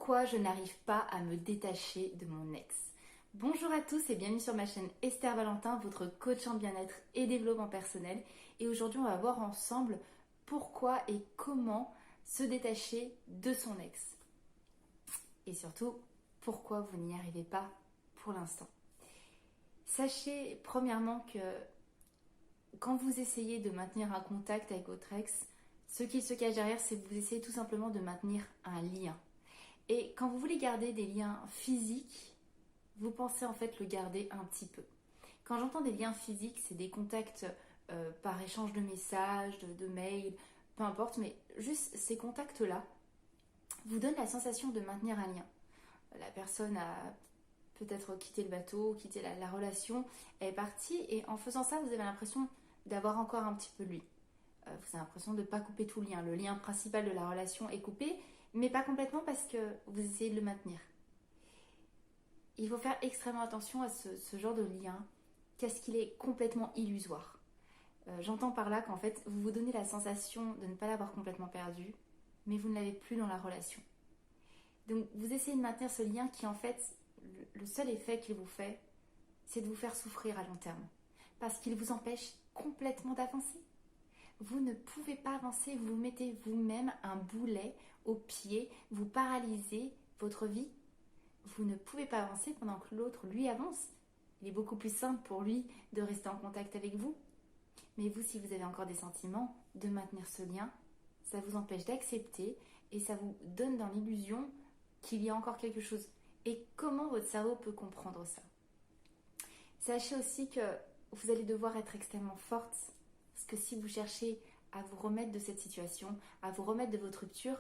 Pourquoi je n'arrive pas à me détacher de mon ex? Bonjour à tous et bienvenue sur ma chaîne Esther Valentin, votre coach en bien-être et développement personnel. Et aujourd'hui, on va voir ensemble pourquoi et comment se détacher de son ex. Et surtout, pourquoi vous n'y arrivez pas pour l'instant. Sachez premièrement que quand vous essayez de maintenir un contact avec votre ex, ce qui se cache derrière, c'est que vous essayez tout simplement de maintenir un lien. Et quand vous voulez garder des liens physiques, vous pensez en fait le garder un petit peu. Quand j'entends des liens physiques, c'est des contacts par échange de messages, de mails, peu importe, mais juste ces contacts-là vous donnent la sensation de maintenir un lien. La personne a peut-être quitté le bateau, quitté la relation, elle est partie et en faisant ça, vous avez l'impression d'avoir encore un petit peu lui. Vous avez l'impression de ne pas couper tout le lien. Le lien principal de la relation est coupé, mais pas complètement parce que vous essayez de le maintenir. Il faut faire extrêmement attention à ce genre de lien, qu'est-ce qu'il est complètement illusoire. J'entends par là qu'en fait, vous vous donnez la sensation de ne pas l'avoir complètement perdu, mais vous ne l'avez plus dans la relation. Donc vous essayez de maintenir ce lien qui en fait, le seul effet qu'il vous fait, c'est de vous faire souffrir à long terme. Parce qu'il vous empêche complètement d'avancer. Vous ne pouvez pas avancer, vous mettez vous-même un boulet au pied, vous paralysez votre vie. Vous ne pouvez pas avancer pendant que l'autre, lui, avance. Il est beaucoup plus simple pour lui de rester en contact avec vous. Mais vous, si vous avez encore des sentiments, de maintenir ce lien, ça vous empêche d'accepter et ça vous donne dans l'illusion qu'il y a encore quelque chose. Et comment votre cerveau peut comprendre ça? Sachez aussi que vous allez devoir être extrêmement forte parce que si vous cherchez à vous remettre de cette situation, à vous remettre de votre rupture,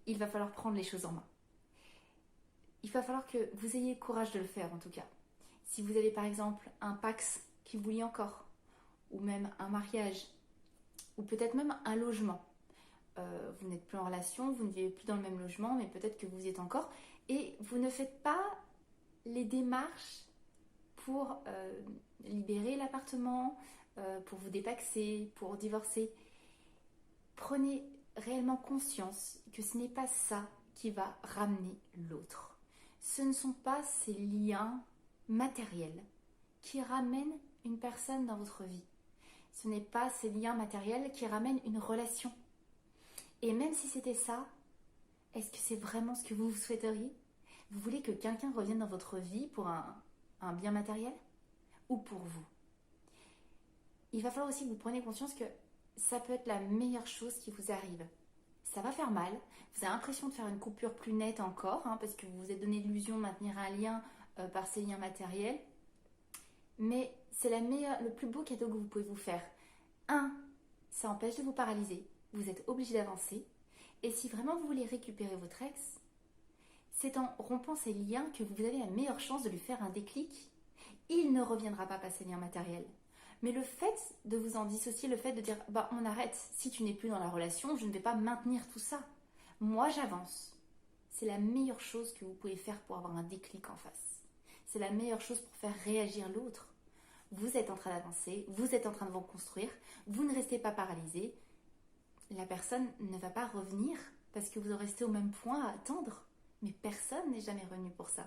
il va falloir prendre les choses en main. Il va falloir que vous ayez le courage de le faire en tout cas. Si vous avez par exemple un Pacs qui vous lie encore, ou même un mariage, ou peut-être même un logement. Vous n'êtes plus en relation, vous ne vivez plus dans le même logement, mais peut-être que vous y êtes encore, et vous ne faites pas les démarches pour libérer l'appartement, pour vous dépaxer, pour divorcer. Prenez réellement conscience que ce n'est pas ça qui va ramener l'autre. Ce ne sont pas ces liens matériels qui ramènent une personne dans votre vie. Ce n'est pas ces liens matériels qui ramènent une relation. Et même si c'était ça, est-ce que c'est vraiment ce que vous souhaiteriez? Vous voulez que quelqu'un revienne dans votre vie pour un bien matériel ou pour vous? Il va falloir aussi que vous preniez conscience que ça peut être la meilleure chose qui vous arrive. Ça va faire mal, vous avez l'impression de faire une coupure plus nette encore, parce que vous vous êtes donné l'illusion de maintenir un lien par ces liens matériels. Mais c'est le plus beau cadeau que vous pouvez vous faire. Ça empêche de vous paralyser, vous êtes obligé d'avancer. Et si vraiment vous voulez récupérer votre ex, c'est en rompant ces liens que vous avez la meilleure chance de lui faire un déclic. Il ne reviendra pas par ces liens matériels. Mais le fait de vous en dissocier, le fait de dire on arrête, si tu n'es plus dans la relation, je ne vais pas maintenir tout ça. Moi j'avance. C'est la meilleure chose que vous pouvez faire pour avoir un déclic en face. C'est la meilleure chose pour faire réagir l'autre. Vous êtes en train d'avancer, vous êtes en train de vous construire, vous ne restez pas paralysé. La personne ne va pas revenir parce que vous restez au même point à attendre. Mais personne n'est jamais revenu pour ça.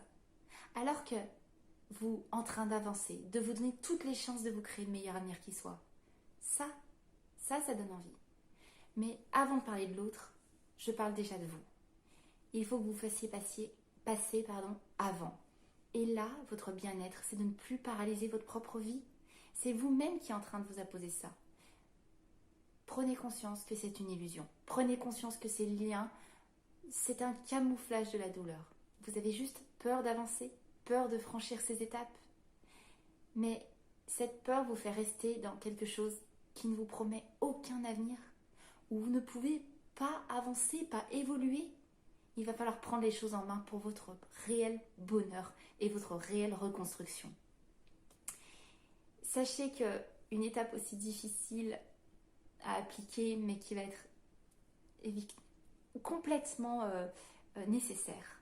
Alors que vous en train d'avancer, de vous donner toutes les chances de vous créer le meilleur avenir qui soit. Ça donne envie. Mais avant de parler de l'autre, je parle déjà de vous. Il faut que vous fassiez passer avant. Et là, votre bien-être, c'est de ne plus paralyser votre propre vie. C'est vous-même qui est en train de vous imposer ça. Prenez conscience que c'est une illusion. Prenez conscience que ces liens, c'est un camouflage de la douleur. Vous avez juste peur d'avancer, peur de franchir ces étapes. Mais cette peur vous fait rester dans quelque chose qui ne vous promet aucun avenir, où vous ne pouvez pas avancer, pas évoluer. Il va falloir prendre les choses en main pour votre réel bonheur et votre réelle reconstruction. Sachez qu'une étape aussi difficile à appliquer, mais qui va être complètement nécessaire,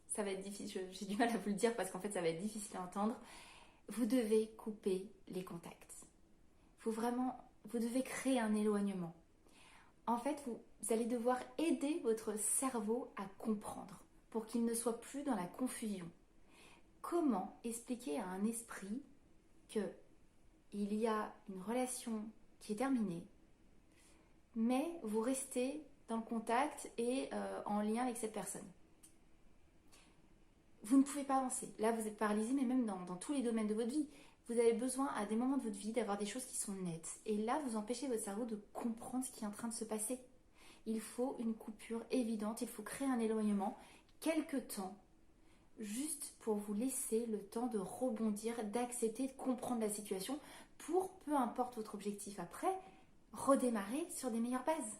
ça va être difficile, j'ai du mal à vous le dire parce qu'en fait ça va être difficile à entendre. Vous devez couper les contacts. Vous devez créer un éloignement. En fait, vous allez devoir aider votre cerveau à comprendre pour qu'il ne soit plus dans la confusion. Comment expliquer à un esprit qu'il y a une relation qui est terminée, mais vous restez dans le contact et en lien avec cette personne? Vous ne pouvez pas avancer. Là, vous êtes paralysé, mais même dans tous les domaines de votre vie. Vous avez besoin, à des moments de votre vie, d'avoir des choses qui sont nettes. Et là, vous empêchez votre cerveau de comprendre ce qui est en train de se passer. Il faut une coupure évidente, il faut créer un éloignement, quelque temps, juste pour vous laisser le temps de rebondir, d'accepter, de comprendre la situation, pour, peu importe votre objectif après, redémarrer sur des meilleures bases.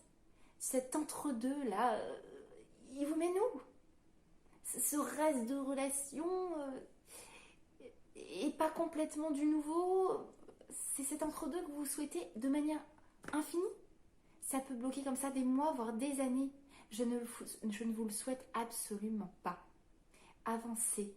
Cet entre-deux là, il vous met nous. Ce reste de relation et pas complètement du nouveau, c'est cet entre-deux que vous souhaitez de manière infinie. Ça peut bloquer comme ça des mois, voire des années. Je ne vous le souhaite absolument pas. Avancez.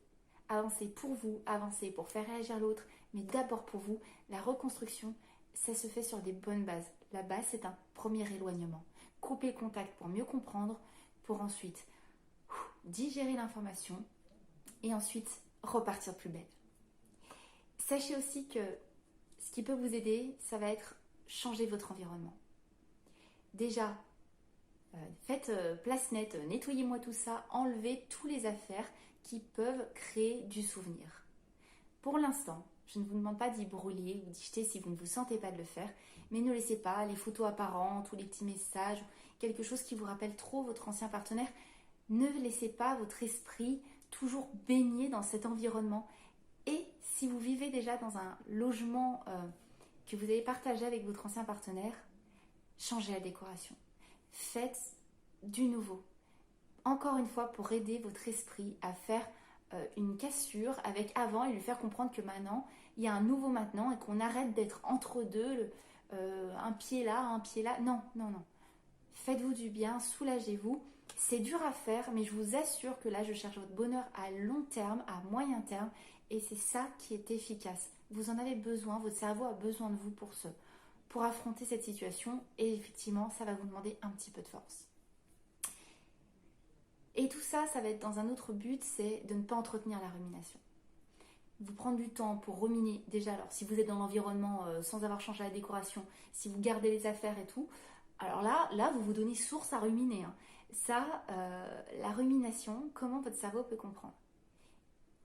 Avancez pour vous, avancez pour faire réagir l'autre, mais d'abord pour vous. La reconstruction, ça se fait sur des bonnes bases. La base, c'est un premier éloignement. Couper le contact pour mieux comprendre, pour ensuite digérer l'information et ensuite repartir de plus belle. Sachez aussi que ce qui peut vous aider, ça va être changer votre environnement. Déjà, faites place nette, nettoyez-moi tout ça, enlevez toutes les affaires qui peuvent créer du souvenir. Pour l'instant, je ne vous demande pas d'y brûler ou d'y jeter si vous ne vous sentez pas de le faire, mais ne laissez pas les photos apparentes ou les petits messages, quelque chose qui vous rappelle trop votre ancien partenaire. Ne laissez pas votre esprit toujours baigner dans cet environnement. Et si vous vivez déjà dans un logement que vous avez partagé avec votre ancien partenaire, changez la décoration. Faites du nouveau. Encore une fois, pour aider votre esprit à faire une cassure avec avant et lui faire comprendre que maintenant, il y a un nouveau maintenant et qu'on arrête d'être entre deux, un pied là, un pied là. Non, non, non. Faites-vous du bien, soulagez-vous. C'est dur à faire, mais je vous assure que là, je cherche votre bonheur à long terme, à moyen terme, et c'est ça qui est efficace. Vous en avez besoin, votre cerveau a besoin de vous pour affronter cette situation, et effectivement, ça va vous demander un petit peu de force. Et tout ça, ça va être dans un autre but, c'est de ne pas entretenir la rumination. Vous prendre du temps pour ruminer, déjà, alors si vous êtes dans l'environnement sans avoir changé la décoration, si vous gardez les affaires et tout, alors là vous vous donnez source à ruminer. Hein. Ça, la rumination, comment votre cerveau peut comprendre?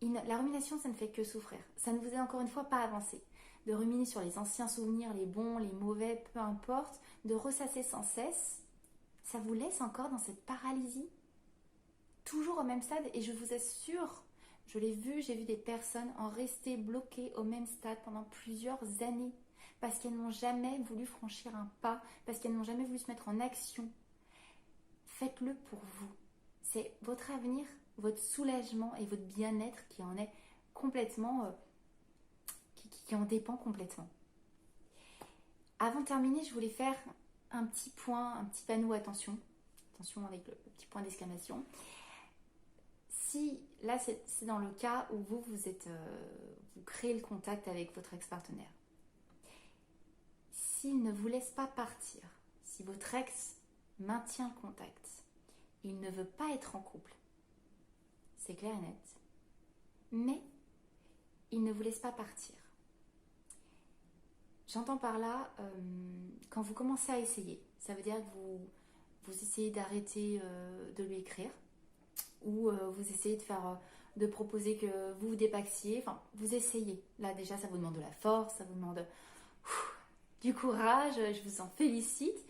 La rumination, ça ne fait que souffrir. Ça ne vous aide encore une fois pas avancer. De ruminer sur les anciens souvenirs, les bons, les mauvais, peu importe, de ressasser sans cesse, ça vous laisse encore dans cette paralysie, toujours au même stade. Et je vous assure, je l'ai vu, j'ai vu des personnes en rester bloquées au même stade pendant plusieurs années, parce qu'elles n'ont jamais voulu franchir un pas, parce qu'elles n'ont jamais voulu se mettre en action. Faites-le pour vous. C'est votre avenir, votre soulagement et votre bien-être qui en est complètement, qui en dépend complètement. Avant de terminer, je voulais faire un petit point, un petit panneau attention. Attention avec le petit point d'exclamation. Si là c'est dans le cas où vous créez le contact avec votre ex-partenaire. S'il ne vous laisse pas partir, si votre ex maintient le contact, il ne veut pas être en couple, c'est clair et net, mais il ne vous laisse pas partir. J'entends par là, quand vous commencez à essayer, ça veut dire que vous essayez d'arrêter de lui écrire, ou vous essayez de proposer que vous vous dépaxiez, enfin vous essayez. Là déjà ça vous demande de la force, ça vous demande du courage, je vous en félicite.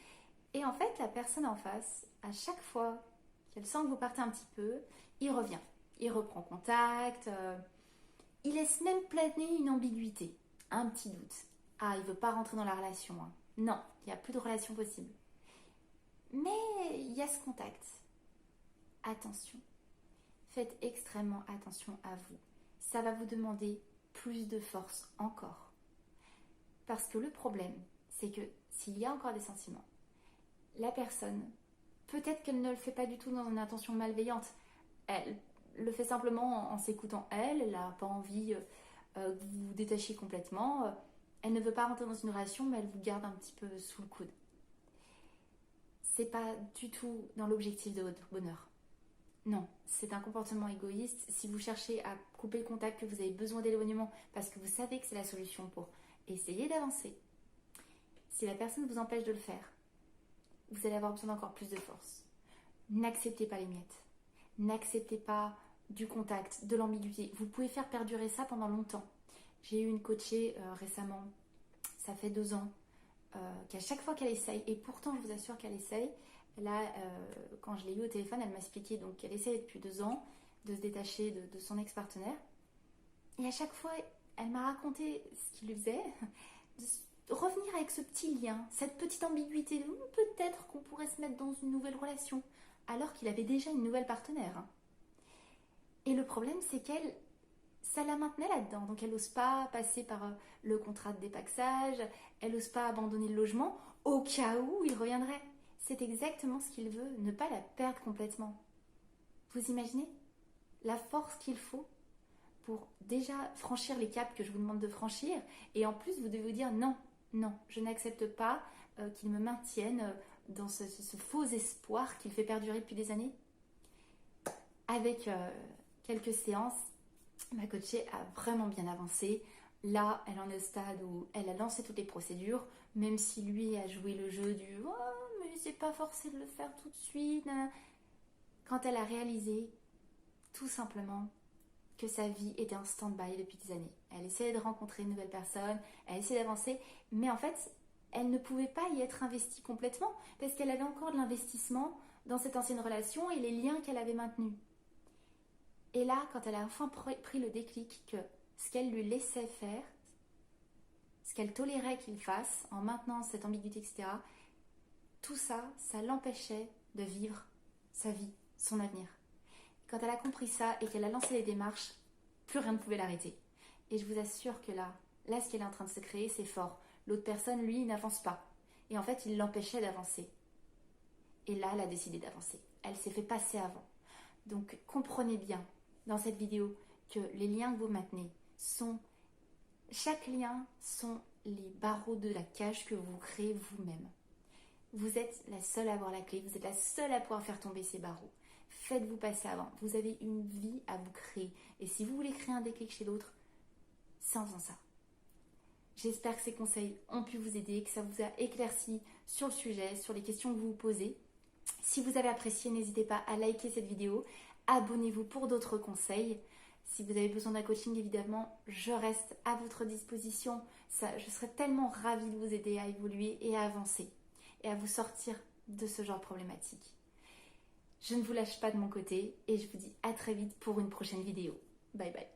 Et en fait la personne en face, à chaque fois qu'elle sent que vous partez un petit peu, il revient, il reprend contact, il laisse même planer une ambiguïté, un petit doute. Ah, il veut pas rentrer dans la relation, hein. Non, il n'y a plus de relation possible. Mais il y a ce contact. Attention. Faites extrêmement attention à vous. Ça va vous demander plus de force encore. Parce que le problème, c'est que s'il y a encore des sentiments, la personne, peut-être qu'elle ne le fait pas du tout dans une intention malveillante. Elle le fait simplement en s'écoutant elle n'a pas envie que vous vous détachiez complètement. Elle ne veut pas rentrer dans une relation, mais elle vous garde un petit peu sous le coude. C'est pas du tout dans l'objectif de votre bonheur. Non, c'est un comportement égoïste. Si vous cherchez à couper le contact, que vous avez besoin d'éloignement parce que vous savez que c'est la solution pour essayer d'avancer, si la personne vous empêche de le faire, vous allez avoir besoin d'encore plus de force. N'acceptez pas les miettes. N'acceptez pas du contact, de l'ambiguïté. Vous pouvez faire perdurer ça pendant longtemps. J'ai eu une coachée récemment, ça fait 2 ans, qu'à chaque fois qu'elle essaye, et pourtant je vous assure qu'elle essaye, là, quand je l'ai eu au téléphone, elle m'a expliqué donc qu'elle essaye depuis 2 ans de se détacher de son ex-partenaire. Et à chaque fois, elle m'a raconté ce qu'il lui faisait, de revenir avec ce petit lien, cette petite ambiguïté de peut-être qu'on pourrait se mettre dans une nouvelle relation, alors qu'il avait déjà une nouvelle partenaire. Et le problème, c'est qu'elle, ça la maintenait là-dedans. Donc elle n'ose pas passer par le contrat de dépaxage, elle n'ose pas abandonner le logement au cas où il reviendrait. C'est exactement ce qu'il veut, ne pas la perdre complètement. Vous imaginez la force qu'il faut pour déjà franchir les caps que je vous demande de franchir, et en plus vous devez vous dire non, non, je n'accepte pas qu'il me maintienne dans ce faux espoir qu'il fait perdurer depuis des années. Avec quelques séances, ma coachée a vraiment bien avancé. Là, elle en est au stade où elle a lancé toutes les procédures, même si lui a joué le jeu du « Oh, mais c'est pas forcé de le faire tout de suite ». Quand elle a réalisé, tout simplement, que sa vie était en stand-by depuis des années. Elle essayait de rencontrer une nouvelle personne, elle essayait d'avancer, mais en fait, elle ne pouvait pas y être investie complètement parce qu'elle avait encore de l'investissement dans cette ancienne relation et les liens qu'elle avait maintenus. Et là, quand elle a enfin pris le déclic que ce qu'elle lui laissait faire, ce qu'elle tolérait qu'il fasse en maintenant cette ambiguïté, etc., tout ça, ça l'empêchait de vivre sa vie, son avenir. Quand elle a compris ça et qu'elle a lancé les démarches, plus rien ne pouvait l'arrêter. Et je vous assure que là, ce qu'elle est en train de se créer, c'est fort. L'autre personne, lui, n'avance pas. Et en fait, il l'empêchait d'avancer. Et là, elle a décidé d'avancer. Elle s'est fait passer avant. Donc, comprenez bien dans cette vidéo que les liens que vous maintenez sont... Chaque lien sont les barreaux de la cage que vous créez vous-même. Vous êtes la seule à avoir la clé. Vous êtes la seule à pouvoir faire tomber ces barreaux. Faites-vous passer avant. Vous avez une vie à vous créer. Et si vous voulez créer un déclic chez l'autre, c'est en faisant ça. J'espère que ces conseils ont pu vous aider, que ça vous a éclairci sur le sujet, sur les questions que vous vous posez. Si vous avez apprécié, n'hésitez pas à liker cette vidéo. Abonnez-vous pour d'autres conseils. Si vous avez besoin d'un coaching, évidemment, je reste à votre disposition. Je serais tellement ravie de vous aider à évoluer et à avancer et à vous sortir de ce genre de problématique. Je ne vous lâche pas de mon côté et je vous dis à très vite pour une prochaine vidéo. Bye bye.